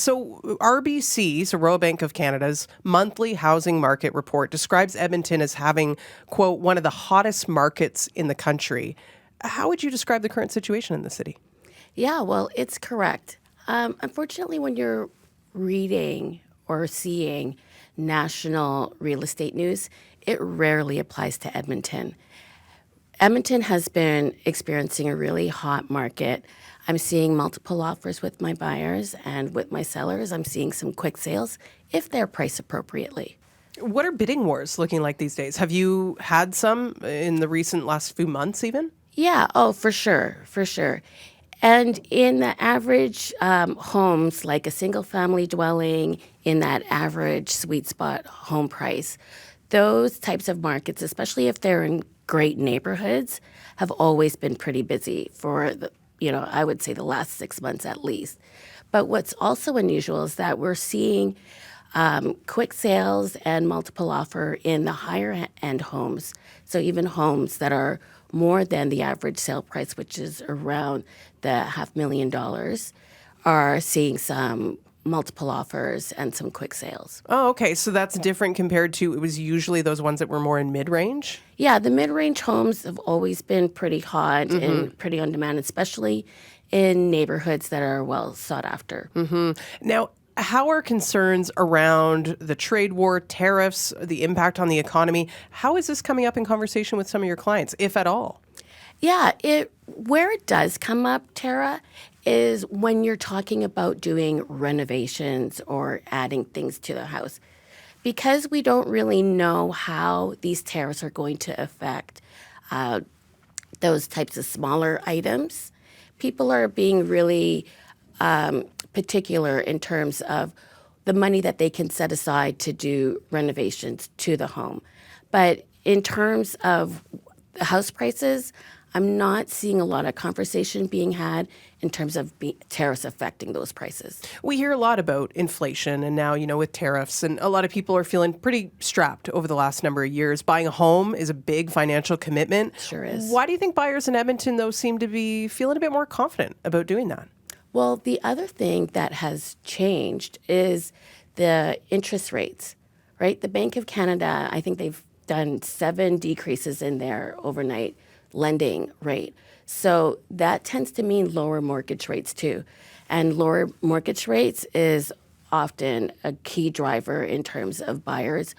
So RBC, so Royal Bank of Canada's monthly housing market report describes Edmonton as having, quote, one of the hottest markets in the country. How would you describe the current situation in the city? Yeah, well, it's correct. Unfortunately, when you're reading or seeing national real estate news, it rarely applies to Edmonton. Edmonton has been experiencing a really hot market. I'm seeing multiple offers with my buyers, and with my sellers, I'm seeing some quick sales if they're priced appropriately. What are bidding wars looking like these days? Have you had some in the recent last few months even? Yeah, oh, for sure, for sure. And in the average homes, like a single family dwelling in that average sweet spot home price, those types of markets, especially if they're in great neighborhoods, have always been pretty busy for I would say the last 6 months at least. But what's also unusual is that we're seeing quick sales and multiple offer in the higher end homes. So even homes that are more than the average sale price, which is around the $500,000, are seeing some multiple offers and some quick sales. Oh, okay. So that's different compared to it was usually those ones that were more in mid-range? Yeah, the mid-range homes have always been pretty hot and pretty on demand, especially in neighborhoods that are well sought after. Now, how are concerns around the trade war, tariffs, the impact on the economy? How is this coming up in conversation with some of your clients, if at all? Yeah, where it does come up, Tara, is when you're talking about doing renovations or adding things to the house. Because we don't really know how these tariffs are going to affect those types of smaller items, people are being really particular in terms of the money that they can set aside to do renovations to the home. But in terms of house prices, I'm not seeing a lot of conversation being had in terms of tariffs affecting those prices. We hear a lot about inflation and now, with tariffs, and a lot of people are feeling pretty strapped over the last number of years. Buying a home is a big financial commitment. Sure is. Why do you think buyers in Edmonton, though, seem to be feeling a bit more confident about doing that? Well, the other thing that has changed is the interest rates, right? The Bank of Canada, I think they've done 7 decreases in their overnight lending rate. So that tends to mean lower mortgage rates too. And lower mortgage rates is often a key driver in terms of buyers